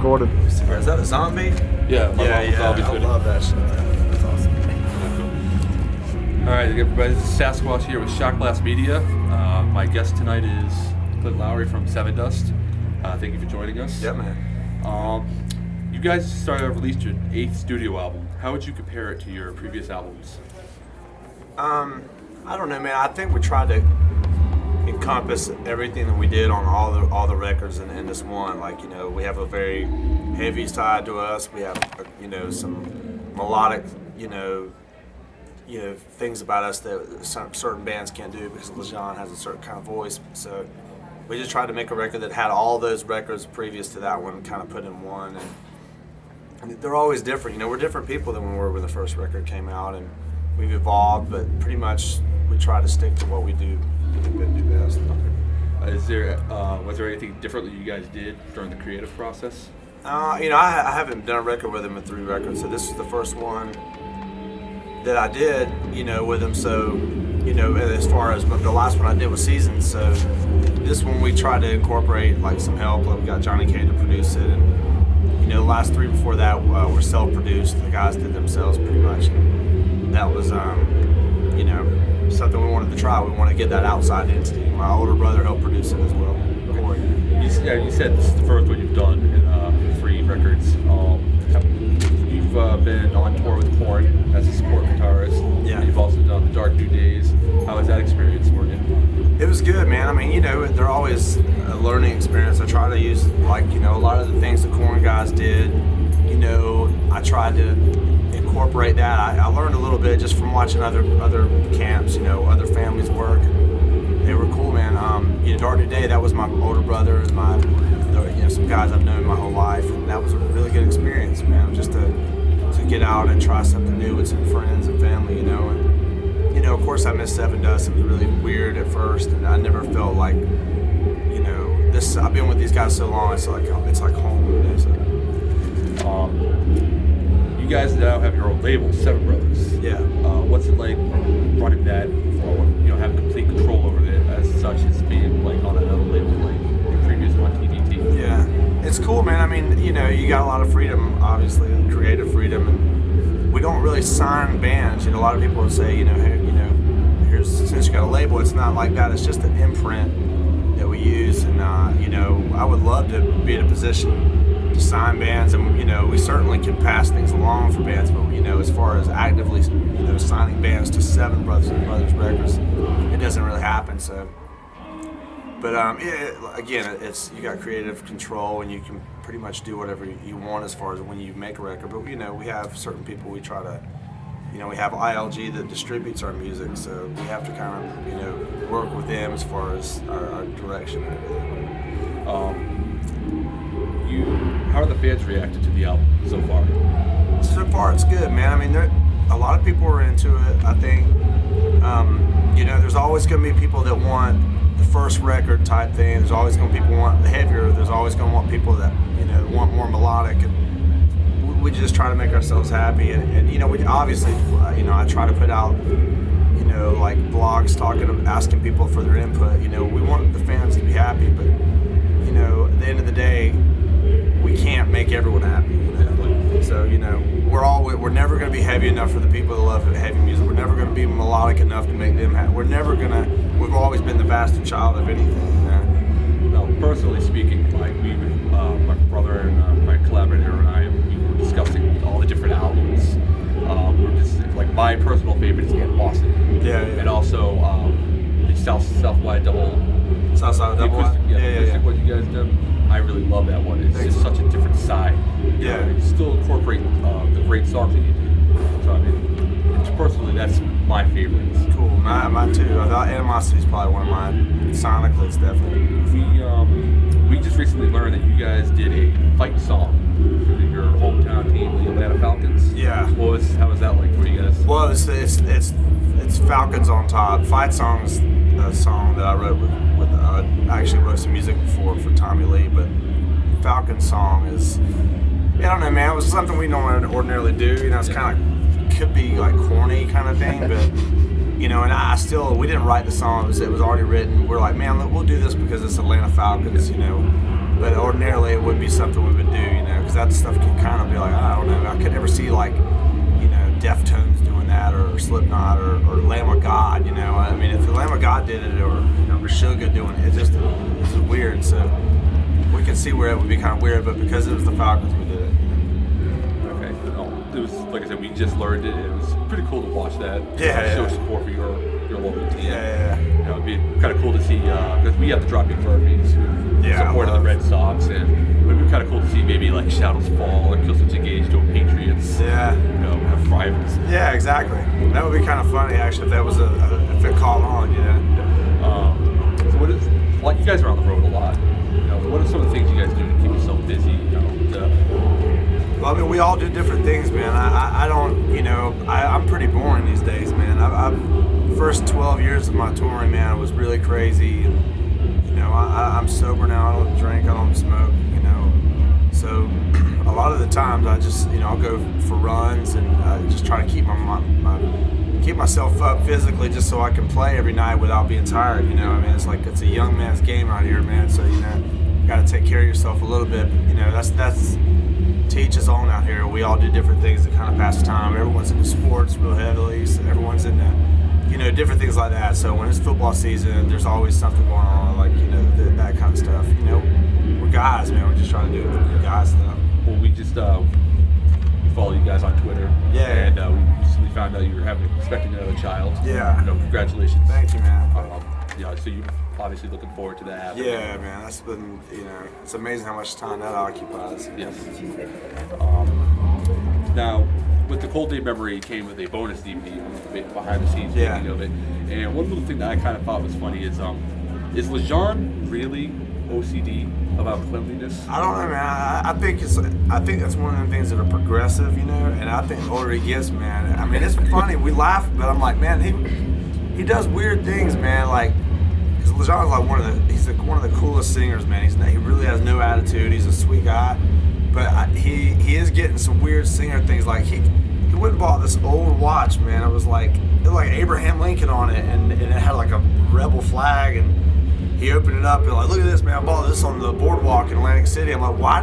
recorded. Is that a zombie? Yeah, Zombies I love that shit. That's awesome. All right, everybody, this is Sasquatch here with Shot Glass Media. My guest tonight is Clint Lowery from Sevendust. Thank you for joining us. Yeah, man. You guys released your 8th studio album. How would you compare it to your previous albums? I don't know, man. I think we tried to encompass everything that we did on all the records in this one. Like, you know, we have a very heavy side to us. We have, some melodic, things about us that certain bands can't do because LeJean has a certain kind of voice. So we just tried to make a record that had all those records previous to that one kind of put in one. And they're always different. You know, we're different people than we were when the first record came out, and we've evolved, but pretty much we try to stick to what we do best. Was there anything different that you guys did during the creative process? I haven't done a record with him in 3 records, so this is the first one that I did, with him. So, as far as the last one I did was Seasons, so this one we tried to incorporate like some help. Like we got Johnny K to produce it, and the last 3 before that were self-produced. The guys did themselves pretty much. And that was, something we wanted to try. We want to get that outside entity. My older brother helped produce it as well. Corey. You said this is the first one you've done in 3 records. You've been on tour with Korn as a support guitarist. Yeah. And you've also done the Dark New Days. How was that experience working? It was good, man. I mean, they're always a learning experience. I try to use, a lot of the things the Korn guys did. I tried to incorporate that. I learned a little bit just from watching other camps, other families work. They were cool, man. Dark New Day, that was my older brother and some guys I've known my whole life, and that was a really good experience, man. Just to get out and try something new with some friends and family, And of course, I missed Sevendust. It was really weird at first, and I never felt like, this. I've been with these guys so long. It's like home. So. You guys now have your own label, Seven Brothers. Yeah. What's it like running that forward? Having complete control over it as such as being like on another label like your previous one, TDT. Yeah, it's cool, man. I mean, you got a lot of freedom, obviously, creative freedom, and we don't really sign bands. A lot of people would say, hey, here's since you got a label, it's not like that. It's just an imprint that we use, and I would love to be in a position to sign bands, and we certainly can pass things along for bands, but as far as actively signing bands to Seven Brothers records, it doesn't really happen. So, but again, it's you got creative control, and you can pretty much do whatever you want as far as when you make a record. But we have certain people we try to, we have ILG that distributes our music, so we have to kind of work with them as far as our direction and everything. How are the fans reacted to the album so far? So far, it's good, man. I mean, a lot of people are into it. I think, there's always going to be people that want the first record type thing. There's always going to be people who want the heavier. There's always going to want people that want more melodic. And we just try to make ourselves happy. And we obviously, I try to put out, like blogs asking people for their input. We want the fans to be happy, but at the end of the day, we can't make everyone happy. So we're never going to be heavy enough for the people that love heavy music. We're never going to be melodic enough to make them happy. We've always been the bastard child of anything. Now, personally speaking, like my brother and my collaborator and I, we were discussing all the different albums. We're just like my personal favorite is Aunt Boston. Yeah. And also the Southside Double. Southside Double. Yeah. What you guys did. I really love that one. It's just such a different side. Yeah. You still incorporate the great songs that you do. So I mean, personally, that's my favorite. Cool. Mine too. Animosity is probably one of mine. Sonically, it's definitely. We just recently learned that you guys did a fight song for your hometown team, the Atlanta Falcons. Yeah. How was that like for you guys? Well, it's Falcons on Top. Fight song's a song that I wrote with I actually wrote some music for Tommy Lee, but Falcon song is, I don't know, man, it was something we don't ordinarily do. It's kind of, could be like corny kind of thing, but and we didn't write the song, it was already written. We're like, man, we'll do this because it's Atlanta Falcons, but ordinarily it wouldn't be something we would do, because that stuff can kind of be like, I don't know. I could never see like, Deftones doing that, or Slipknot, or Lamb of God. I mean, if the Lamb of God did it, or Meshuggah doing it, it's just weird. So we can see where it would be kind of weird, but because it was the Falcons, we did it. Okay. It was, like I said, we just learned it. It was pretty cool to watch that. Show support for your local team. Yeah. It'd be kind of cool to see, because we have the Dropping Murphys who supported the Red Sox, and it would be kind of cool to see maybe like Shadows Fall or Killswitch Engage to a Patriots. Yeah. Have rivals. Yeah, exactly. That would be kind of funny, actually, if that was if it caught on, So what is, well, you guys are on the road a lot. What are some of the things you guys do to keep yourself busy? Well, I mean, we all do different things, man. I don't, I'm pretty boring these days, man. I've first 12 years of my touring, man, was really crazy. I'm sober now. I don't drink. I don't smoke. So a lot of the times I just, I'll go for runs and just try to keep keep myself up physically, just so I can play every night without being tired. It's like it's a young man's game out here, man. So you got to take care of yourself a little bit. That's to each his own out here. We all do different things to kind of pass the time. Everyone's into sports real heavily. So everyone's into different things like that. So when it's football season, there's always something going on, like that kind of stuff. We're guys, man. We're just trying to do guys stuff. Well, we just follow you guys on Twitter. Yeah. And we recently found out you were expecting another child. Yeah. Congratulations. Thank you, man. So you're obviously looking forward to that. Yeah, man. That's been, it's amazing how much time that occupies. Yes. Now, with the Cold Day Memory came with a bonus DVD, behind the scenes making of it. And one little thing that I kind of thought was funny is Lejean really OCD about cleanliness? I don't know, man. I think that's one of the things that are progressive, and I think the older he gets, man. I mean, it's funny. We laugh, but I'm like, man, he does weird things, man. Like, because Lejean's like one of the coolest singers, man. He really has no attitude. He's a sweet guy, but he is getting some weird singer things. Like he went and bought this old watch, man. It was like Abraham Lincoln on it, and it had like a rebel flag, and he opened it up and like, look at this, man. I bought this on the boardwalk in Atlantic City. I'm like, why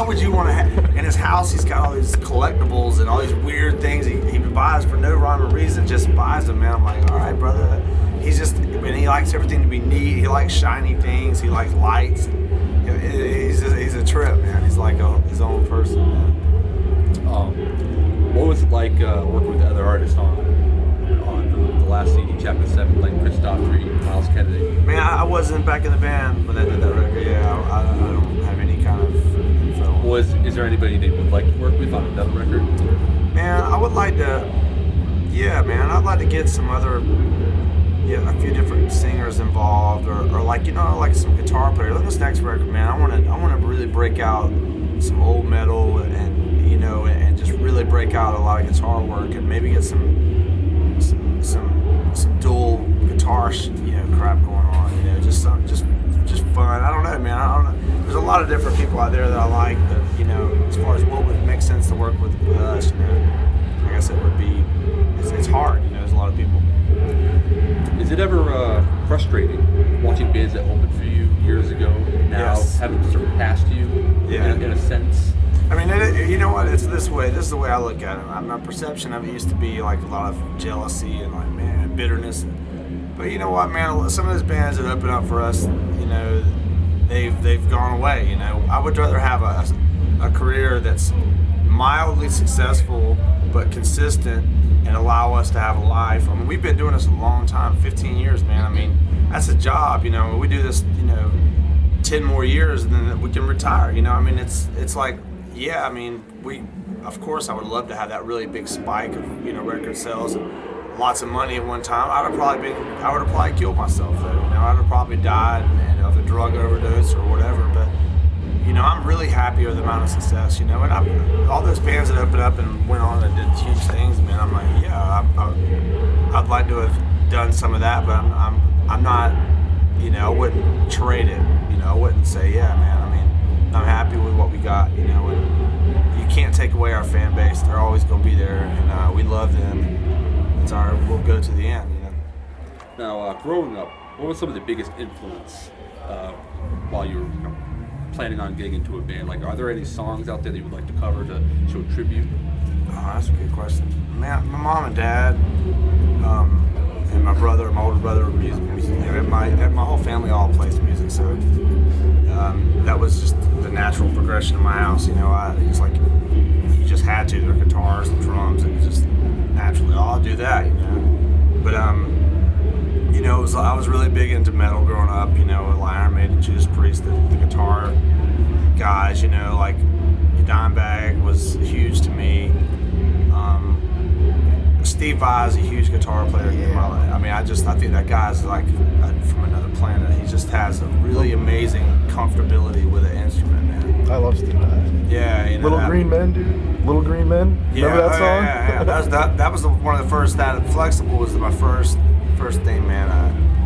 would you want to have, in his house, he's got all these collectibles and all these weird things he buys for no rhyme or reason, just buys them, man. I'm like, all right, brother. He likes everything to be neat. He likes shiny things. He likes lights. He's a trip, man. He's like his own person, man. What was it like working with the other artists on the last CD, Chapter 7, like Chris Daughtry, Miles Kennedy? Man, I wasn't back in the band when they did that record. Yeah, I don't have any kind of info. Well, is there anybody they would like to work with on another record? Man, I would like to. Yeah, man, I'd like to get some other, a few different singers involved, or like like some guitar players. On this next record, man, I want to really break out some old metal and and just really break out a lot of guitar work, and maybe get some dual guitar crap going on. Just fun. I don't know, man. I don't know. There's a lot of different people out there that I like, that as far as what would make sense to work with us, like I said, it would be. It's hard, there's a lot of people. Is it ever frustrating watching bands that opened for you years ago now having surpassed you in a sense? I mean, you know what? It's this way. This is the way I look at it. My perception of it used to be like a lot of jealousy and like, man, bitterness. But you know what, man? Some of those bands that open up for us, they've gone away. I would rather have a career that's mildly successful but consistent, and allow us to have a life. I mean, we've been doing this a long time, 15 years, man. I mean, that's a job, we do this, 10 more years and then we can retire, I mean, it's like, yeah, I mean, of course, I would love to have that really big spike of, record sales and lots of money at one time. I would have probably killed myself, though. I'd have probably died of a drug overdose or whatever, but I'm really happy with the amount of success, and all those bands that opened up and went on and did huge things, man, I'm like, yeah, I'd like to have done some of that, but I'm not, I wouldn't trade it, I wouldn't say, yeah, man, I mean, I'm happy with what we got, and you can't take away our fan base. They're always going to be there, and we love them. We'll go to the end, Now, growing up, what was some of the biggest influence while you were planning on getting into a band, like, are there any songs out there that you would like to cover to show tribute? Oh, that's a good question. Man, my mom and dad, and my older brother, music. My whole family all plays music, so that was just the natural progression in my house. It's like you just had to. There were guitars and drums, and just naturally, I'll do that. But I was really big into metal growing up. Iron Maiden, Judas Priest, the guitar guys. Like Dimebag was huge to me. Steve Vai is a huge guitar player in my life. I mean, I think that guy's like from another planet. He just has a really amazing comfortability with an instrument, man. I love Steve Vai. Yeah, Little Green Men, dude. Little Green Men. Yeah, remember that song? Yeah. That was one of the first. That Flexible was my first thing, man.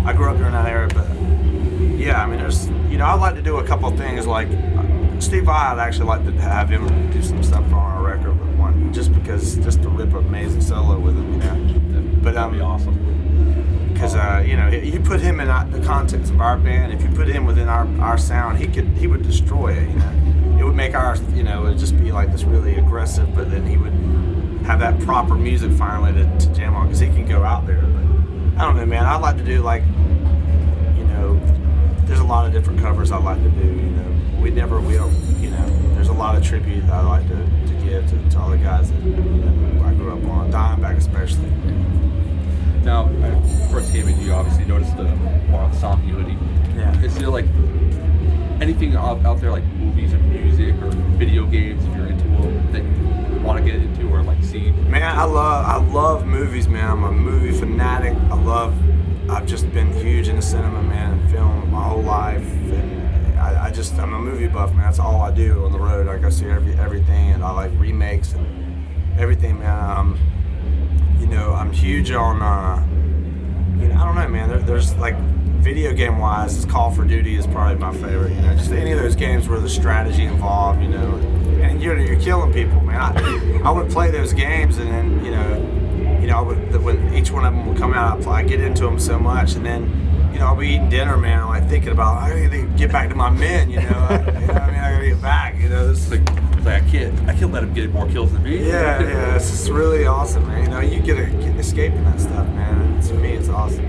I grew up during that era, but yeah, I mean, there's I'd like to do a couple of things like Steve Vai. I'd actually like to have him do some stuff on our record with one, just to rip an amazing solo with him, But that'd be awesome. Because you put him in the context of our band. If you put him within our sound, he would destroy it. It would make ours. It would just be like this really aggressive, but then he would have that proper music finally to jam on because he can go out there. But I don't know, man. I'd like to do like, there's a lot of different covers I like to do. We don't. There's a lot of tribute that I like to give to all the guys that I grew up on, Dimebag especially. Now, I first came in, you obviously noticed the song unity. Yeah. Is there like anything out there like movies or music or video games if you're into them that you want to get into or like see? Man, I love movies, man. I'm a movie fanatic. I've just been huge into cinema, man, and film my whole life, and I'm a movie buff, man. That's all I do on the road. I go see everything, and I like remakes and everything, man. I'm huge on, I don't know, man. There's like video game wise, Call of Duty is probably my favorite. Just any of those games where there's strategy involved, and you're killing people, man. I would play those games, and then when each one of them will come out, I get into them so much, and then I'll be eating dinner, man. I'm like thinking about I need to get back to my men. I gotta get back. This is like I can't let him get more kills than me. Yeah. It's just really awesome, man. You get escaping that stuff, man. And to me, it's awesome.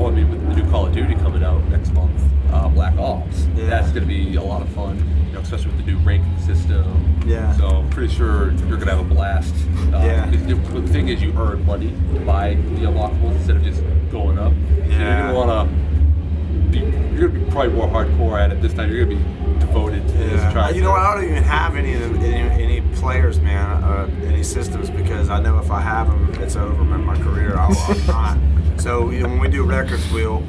I mean, with the new Call of Duty coming out next month, Black Ops, that's going to be a lot of fun, especially with the new ranking system. Yeah. So I'm pretty sure you're going to have a blast. Because the thing is, you earn money to buy the unlockables instead of just going up. Yeah. So you're going to be probably more hardcore at it this time. You're going to be devoted to this. I don't even have any players, man, any systems, because I know if I have them, it's over, man. My career, I'm not. So when we do records, we'll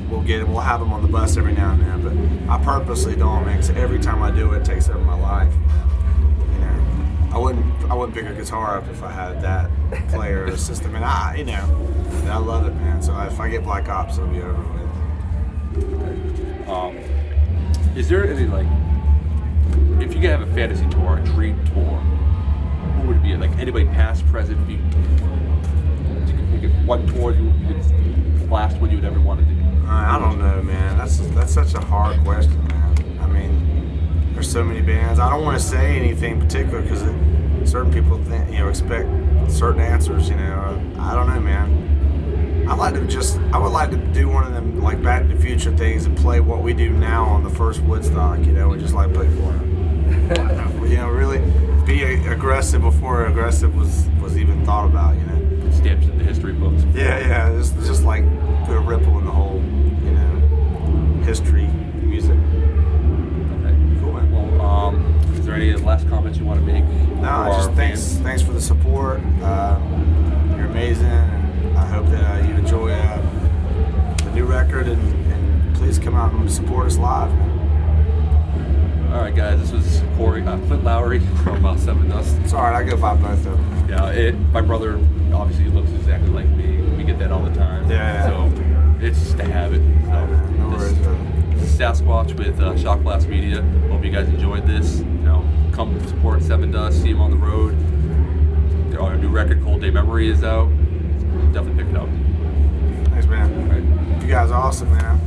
have them on the bus every now and then. But I purposely don't, man, because every time I do it, it takes over my life. I wouldn't pick a guitar up if I had that player or system. And I love it, man. So if I get Black Ops, it'll be over with. Is there any if you could have a fantasy tour, a dream tour, who would it be? Like anybody past, present, you could pick one tour the last one you would ever want to do? I don't know, man. That's such a hard question, man. I mean, there's so many bands. I don't want to say anything particular because certain people expect certain answers. I don't know, man. I would like to do one of them like Back to the Future things and play what we do now on the first Woodstock. And just like play for it. Really be aggressive before aggressive was even thought about. Stamped in the history books. Yeah. Just like put a ripple in the whole, history, music. Okay. Cool, man. Well, is there any last comments you want to make? No, just thanks for the support. You're amazing, and I hope that you enjoy the new record, and please come out and support us live. All right, guys, this was Clint Lowery from Sevendust. It's all right, I go by both of them. Yeah, my brother obviously looks exactly like me. We get that all the time. Yeah. So it's just a habit. So No worries. this is Sasquatch with Shock Blast Media. Hope you guys enjoyed this. Come support Sevendust, see them on the road. Our new record, Cold Day Memory, is out. Definitely pick it up. Thanks, man. All right. You guys are awesome, man.